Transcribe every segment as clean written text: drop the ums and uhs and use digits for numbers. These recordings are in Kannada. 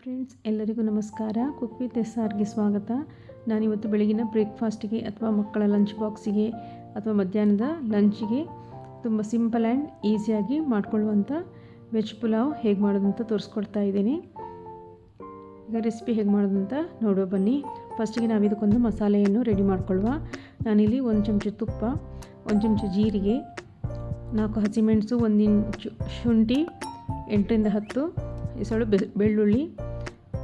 ಫ್ರೆಂಡ್ಸ್, ಎಲ್ಲರಿಗೂ ನಮಸ್ಕಾರ. ಕುಕ್ ವಿತ್ SRಗೆ ಸ್ವಾಗತ. ನಾನಿವತ್ತು ಬೆಳಗಿನ ಬ್ರೇಕ್ಫಾಸ್ಟಿಗೆ ಅಥವಾ ಮಕ್ಕಳ ಲಂಚ್ ಬಾಕ್ಸಿಗೆ ಅಥವಾ ಮಧ್ಯಾಹ್ನದ ಲಂಚಿಗೆ ತುಂಬ ಸಿಂಪಲ್ ಆ್ಯಂಡ್ ಈಸಿಯಾಗಿ ಮಾಡ್ಕೊಳ್ಳುವಂಥ ವೆಜ್ ಪುಲಾವ್ ಹೇಗೆ ಮಾಡೋದು ಅಂತ ತೋರಿಸ್ಕೊಡ್ತಾ ಇದ್ದೀನಿ. ಈಗ ರೆಸಿಪಿ ಹೇಗೆ ಮಾಡೋದು ಅಂತ ನೋಡೋ ಬನ್ನಿ. ಫಸ್ಟಿಗೆ ನಾವು ಇದಕ್ಕೊಂದು ಮಸಾಲೆಯನ್ನು ರೆಡಿ ಮಾಡ್ಕೊಳ್ಳುವ. ನಾನಿಲ್ಲಿ 1 ಚಮಚ ತುಪ್ಪ, 1 ಚಮಚ ಜೀರಿಗೆ, 4 ಹಸಿಮೆಣಸು, 1 ಇಂಚು ಶುಂಠಿ, 8ರಿಂದ 10 ಎಸಳು ಬೆಳ್ಳುಳ್ಳಿ,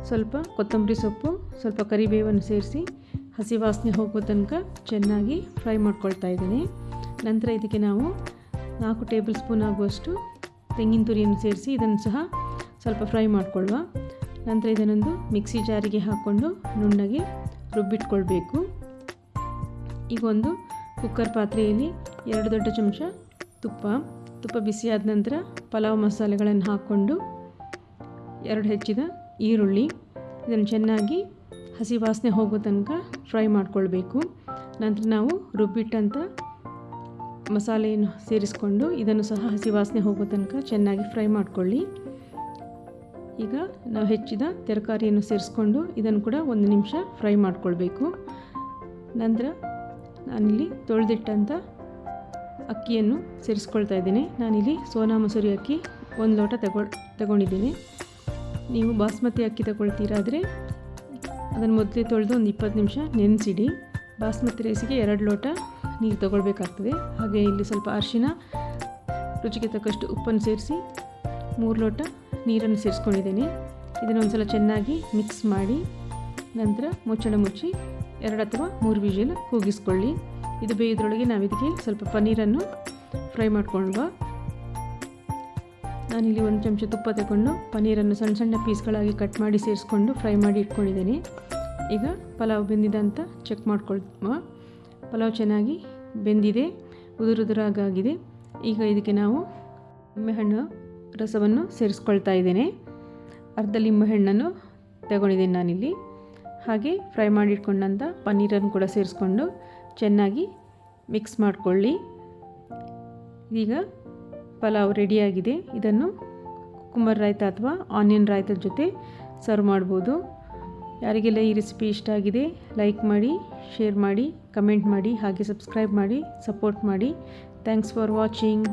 ಸ್ವಲ್ಪ ಕೊತ್ತಂಬರಿ ಸೊಪ್ಪು, ಸ್ವಲ್ಪ ಕರಿಬೇವನ್ನು ಸೇರಿಸಿ ಹಸಿ ವಾಸನೆ ಹೋಗೋ ತನಕ ಚೆನ್ನಾಗಿ ಫ್ರೈ ಮಾಡ್ಕೊಳ್ತಾ ಇದ್ದೀನಿ. ನಂತರ ಇದಕ್ಕೆ ನಾವು 4 ಟೇಬಲ್ ಸ್ಪೂನ್ ಆಗುವಷ್ಟು ತೆಂಗಿನ ತುರಿಯನ್ನು ಸೇರಿಸಿ ಇದನ್ನು ಸಹ ಸ್ವಲ್ಪ ಫ್ರೈ ಮಾಡಿಕೊಳ್ಳುವ. ನಂತರ ಇದನ್ನೊಂದು ಮಿಕ್ಸಿ ಜಾರಿಗೆ ಹಾಕ್ಕೊಂಡು ನುಣ್ಣಗೆ ರುಬ್ಬಿಟ್ಕೊಳ್ಬೇಕು. ಈಗ ಒಂದು ಕುಕ್ಕರ್ ಪಾತ್ರೆಯಲ್ಲಿ 2 ದೊಡ್ಡ ಚಮಚ ತುಪ್ಪ ಬಿಸಿಯಾದ ನಂತರ ಪಲಾವ್ ಮಸಾಲೆಗಳನ್ನು ಹಾಕ್ಕೊಂಡು 2 ಹೆಚ್ಚಿದ ಈರುಳ್ಳಿ, ಇದನ್ನು ಚೆನ್ನಾಗಿ ಹಸಿ ವಾಸನೆ ಹೋಗೋ ತನಕ ಫ್ರೈ ಮಾಡಿಕೊಳ್ಬೇಕು. ನಂತರ ನಾವು ರುಬ್ಬಿಟ್ಟಂಥ ಮಸಾಲೆಯನ್ನು ಸೇರಿಸ್ಕೊಂಡು ಇದನ್ನು ಸಹ ಹಸಿ ವಾಸನೆ ಹೋಗೋ ತನಕ ಚೆನ್ನಾಗಿ ಫ್ರೈ ಮಾಡಿಕೊಳ್ಳಿ. ಈಗ ನಾವು ಹೆಚ್ಚಿದ ತರಕಾರಿಯನ್ನು ಸೇರಿಸ್ಕೊಂಡು ಇದನ್ನು ಕೂಡ 1 ನಿಮಿಷ ಫ್ರೈ ಮಾಡಿಕೊಳ್ಬೇಕು. ನಂತರ ನಾನಿಲ್ಲಿ ತೊಳೆದಿಟ್ಟಂಥ ಅಕ್ಕಿಯನ್ನು ಸೇರಿಸ್ಕೊಳ್ತಾ ಇದ್ದೀನಿ. ನಾನಿಲ್ಲಿ ಸೋನಾ ಮಸೂರಿ ಅಕ್ಕಿ 1 ಲೋಟ ತಗೊಂಡಿದ್ದೀನಿ. ನೀವು ಬಾಸ್ಮತಿ ಅಕ್ಕಿ ತಗೊಳ್ತೀರಾದರೆ ಅದನ್ನು ಮೊದಲೇ ತೊಳೆದು ಒಂದು 20 ನಿಮಿಷ ನೆನೆಸಿಡಿ. ಬಾಸ್ಮತಿ ರೈಸಿಗೆ 2 ಲೋಟ ನೀರು ತಗೊಳ್ಬೇಕಾಗ್ತದೆ. ಹಾಗೆ ಇಲ್ಲಿ ಸ್ವಲ್ಪ ಅರಿಶಿನ, ರುಚಿಗೆ ತಕ್ಕಷ್ಟು ಉಪ್ಪನ್ನು ಸೇರಿಸಿ 3 ಲೋಟ ನೀರನ್ನು ಸೇರಿಸ್ಕೊಂಡಿದ್ದೀನಿ. ಇದನ್ನು ಒಂದು ಸಲ ಚೆನ್ನಾಗಿ ಮಿಕ್ಸ್ ಮಾಡಿ ನಂತರ ಮುಚ್ಚಳ ಮುಚ್ಚಿ 2 ಅಥವಾ 3 ವಿಷಲ್ ಕೂಗಿಸ್ಕೊಳ್ಳಿ. ಇದು ಬೇಯೋದ್ರೊಳಗೆ ನಾವು ಇದಕ್ಕೆ ಸ್ವಲ್ಪ ಪನ್ನೀರನ್ನು ಫ್ರೈ ಮಾಡಿಕೊಳ್ಳುವ. ನಾನಿಲ್ಲಿ 1 ಚಮಚ ತುಪ್ಪ ತಗೊಂಡು ಪನ್ನೀರನ್ನು ಸಣ್ಣ ಸಣ್ಣ ಪೀಸ್ಗಳಾಗಿ ಕಟ್ ಮಾಡಿ ಸೇರಿಸ್ಕೊಂಡು ಫ್ರೈ ಮಾಡಿ ಇಟ್ಕೊಂಡಿದ್ದೀನಿ. ಈಗ ಪಲಾವ್ ಬೆಂದಿದೆ ಅಂತ ಚೆಕ್ ಮಾಡ್ಕೊಳ್ವ. ಪಲಾವ್ ಚೆನ್ನಾಗಿ ಬೆಂದಿದೆ, ಉದುರುದುರಾಗಿದೆ. ಈಗ ಇದಕ್ಕೆ ನಾವು ಲಿಂಬೆಹಣ್ಣು ರಸವನ್ನು ಸೇರಿಸ್ಕೊಳ್ತಾ ಇದ್ದೇನೆ. ಅರ್ಧ ಲಿಂಬೆಹಣ್ಣನ್ನು ತಗೊಂಡಿದ್ದೀನಿ ನಾನಿಲ್ಲಿ. ಹಾಗೆ ಫ್ರೈ ಮಾಡಿಟ್ಕೊಂಡಂಥ ಪನ್ನೀರನ್ನು ಕೂಡ ಸೇರಿಸ್ಕೊಂಡು ಚೆನ್ನಾಗಿ ಮಿಕ್ಸ್ ಮಾಡಿಕೊಳ್ಳಿ. ಈಗ ಪಲಾವ್ ರೆಡಿಯಾಗಿದೆ. ಇದನ್ನು ಕುಕುಂಬರ್ ರಾಯ್ತ ಅಥವಾ ಆನಿಯನ್ ರಾಯ್ತದ ಜೊತೆ ಸರ್ವ್ ಮಾಡ್ಬೋದು. ಯಾರಿಗೆಲ್ಲ ಈ ರೆಸಿಪಿ ಇಷ್ಟ ಆಗಿದೆ ಲೈಕ್ ಮಾಡಿ, ಶೇರ್ ಮಾಡಿ, ಕಮೆಂಟ್ ಮಾಡಿ, ಹಾಗೆ ಸಬ್ಸ್ಕ್ರೈಬ್ ಮಾಡಿ, ಸಪೋರ್ಟ್ ಮಾಡಿ. Thanks for watching.